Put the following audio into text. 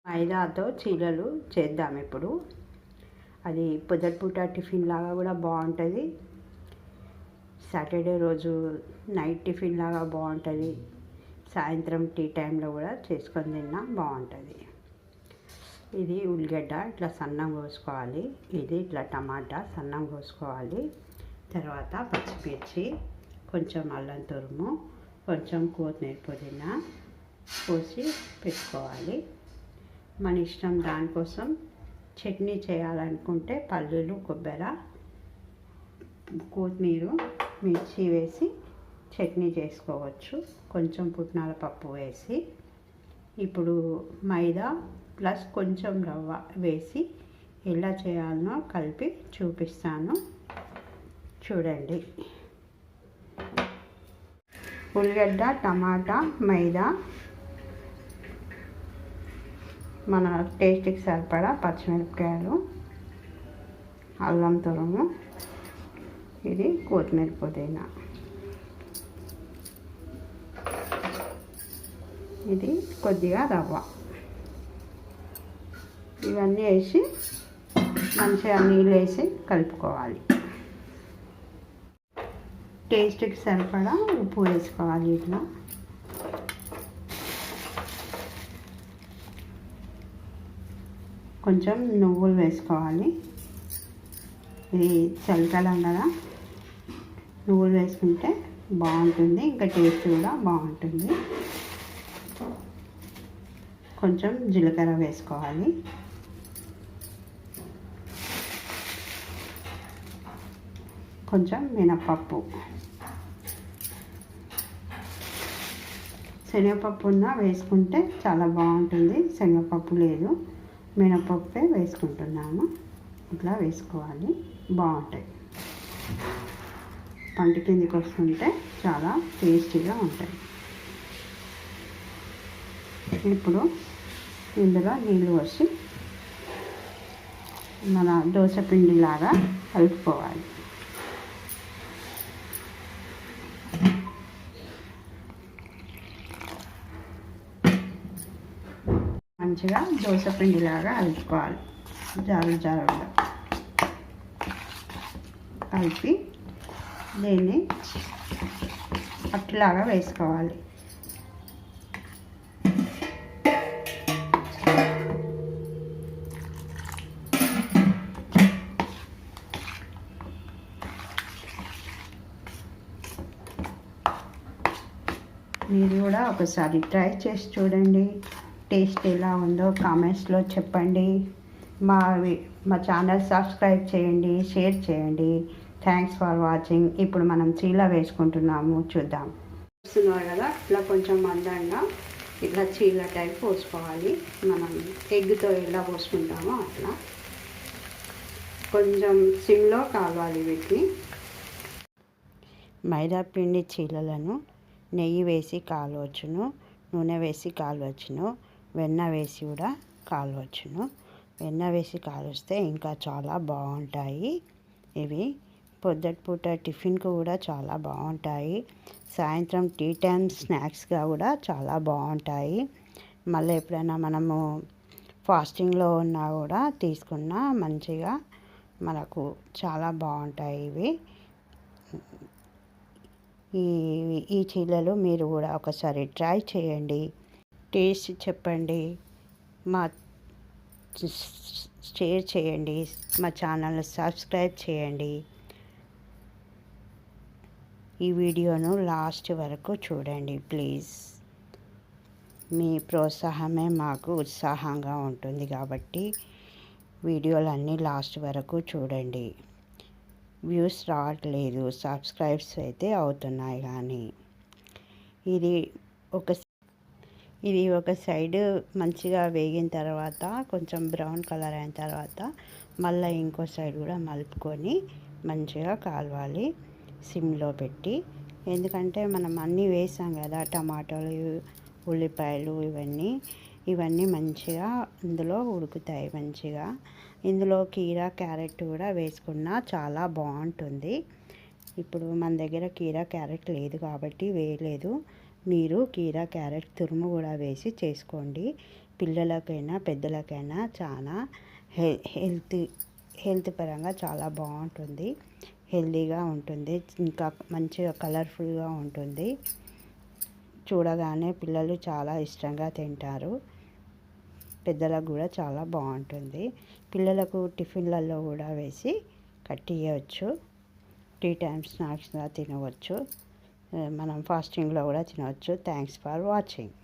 మైదాతో చీరలు చేద్దాం ఇప్పుడు. అది పొద్దుటిపూట టిఫిన్ లాగా కూడా బాగుంటుంది. సాటర్డే రోజు నైట్ టిఫిన్ లాగా బాగుంటుంది. సాయంత్రం టీ టైంలో కూడా చేసుకొని తిన్నా బాగుంటుంది. ఇది ఉల్లిగడ్డ ఇట్లా సన్నం కోసుకోవాలి. ఇది ఇట్లా టమాటా సన్నం కోసుకోవాలి. తర్వాత పచ్చిమిర్చి, కొంచెం అల్లం తురుము, కొంచెం కొత్తిమీర, పుదీనా పోసి పెట్టుకోవాలి. మన ఇష్టం. దానికోసం చట్నీ చేయాలనుకుంటే పల్లీలు, కొబ్బరి, కొత్తిమీర, మిర్చి వేసి చట్నీ చేసుకోవచ్చు. కొంచెం పుట్నాల పప్పు వేసి. ఇప్పుడు మైదా ప్లస్ కొంచెం రవ్వ వేసి ఎలా చేయాలనో కలిపి చూపిస్తాను, చూడండి. ఉల్లిగడ్డ, టమాటా, మైదా, మన టేస్ట్కి సరిపడా పచ్చిమిరపకాయలు, అల్లం తురుము, ఇది కొత్తిమీర, పుదీనా, ఇది కొద్దిగా రవ్వ, ఇవన్నీ వేసి మంచిగా నీళ్ళు వేసి కలుపుకోవాలి. టేస్ట్కి సరిపడా ఉప్పు వేసుకోవాలి. ఇట్లా కొంచెం నువ్వులు వేసుకోవాలి. ఇది చలికాలం కదా, నువ్వులు వేసుకుంటే బాగుంటుంది, ఇంకా టేస్ట్ కూడా బాగుంటుంది. కొంచెం జీలకర్ర వేసుకోవాలి. కొంచెం మినపప్పు, శనగపప్పు వేసుకుంటే చాలా బాగుంటుంది. శనగపప్పు లేదు, మినపప్పే వేసుకుంటున్నాము. ఇట్లా వేసుకోవాలి, బాగుంటాయి. పంట కిందికి వస్తుంటే చాలా టేస్టీగా ఉంటాయి. ఇప్పుడు ఇందులో నీళ్ళు పోసి మన దోశ పిండిలాగా కలుపుకోవాలి. మంచిగా దోశ పిండిలాగా కలుపుకోవాలి. జారుగా కలిపి దీన్ని అట్లాగా వేసుకోవాలి. మీరు కూడా ఒకసారి ట్రై చేసి చూడండి. టేస్ట్ ఎలా ఉందో కామెంట్స్లో చెప్పండి. మా ఛానల్ సబ్స్క్రైబ్ చేయండి, షేర్ చేయండి. Thanks for watching. ఇప్పుడు మనం చీల వేసుకుంటున్నాము, చూద్దాం. చూస్తున్నారు కదా, ఇట్లా కొంచెం మందంగా ఇట్లా చీల టైప్ పోసుకోవాలి. మనం ఎగ్తో ఎలా పోసుకుంటామో అట్లా కొంచెం సిమ్లో కావాలి. వీటిని మైదా పిండి చీలలను నెయ్యి వేసి కాలవచ్చును, నూనె వేసి కాలవచ్చును, వెన్న వేసి కూడా కాలవచ్చును. వెన్న వేసి కాలుస్తే ఇంకా చాలా బాగుంటాయి. ఇవి పొద్దుటిపూట టిఫిన్కు కూడా చాలా బాగుంటాయి. సాయంత్రం టీ టైం స్నాక్స్గా కూడా చాలా బాగుంటాయి. మళ్ళీ ఎప్పుడైనా మనము ఫాస్టింగ్లో ఉన్నా కూడా తీసుకున్నా మంచిగా మనకు చాలా బాగుంటాయి. ఇవి ఈ చీలలు మీరు కూడా ఒకసారి ట్రై చేయండి, టేస్ట్ చెప్పండి, షేర్ చేయండి, మా ఛానల్ని సబ్స్క్రైబ్ చేయండి. ఈ వీడియోను లాస్ట్ వరకు చూడండి ప్లీజ్. మీ ప్రోత్సాహమే మాకు ఉత్సాహంగా ఉంటుంది కాబట్టి వీడియోలన్నీ లాస్ట్ వరకు చూడండి. వ్యూస్ రావట్లేదు, సబ్స్క్రైబ్స్ అయితే అవుతున్నాయి. కానీ ఇది ఒక సైడ్ మంచిగా వేగిన తర్వాత కొంచెం బ్రౌన్ కలర్ అయిన తర్వాత మళ్ళీ ఇంకో సైడ్ కూడా మలుపుకొని మంచిగా కాలవాలి సిమ్లో పెట్టి. ఎందుకంటే మనం అన్నీ వేసాం కదా, టమాటాలు, ఉల్లిపాయలు, ఇవన్నీ మంచిగా ఇందులో ఉడుకుతాయి. మంచిగా ఇందులో కీరా, క్యారెట్ కూడా వేసుకున్నా చాలా బాగుంటుంది. ఇప్పుడు మన దగ్గర కీరా, క్యారెట్ లేదు కాబట్టి వేయలేదు. మీరు కీరా క్యారెట్ తురుము కూడా వేసి చేసుకోండి. పిల్లలకైనా పెద్దలకైనా చాలా హెల్త్ పరంగా చాలా బాగుంటుంది. హెల్తీగా ఉంటుంది. ఇంకా మంచిగా కలర్ఫుల్గా ఉంటుంది. చూడగానే పిల్లలు చాలా ఇష్టంగా తింటారు. పెద్దలకు కూడా చాలా బాగుంటుంది. పిల్లలకు టిఫిన్లలో కూడా వేసి కట్టియవచ్చు. 3 టైమ్స్ స్నాక్స్గా తినవచ్చు. మనం ఫాస్టింగ్లో కూడా తినవచ్చు. Thanks for watching.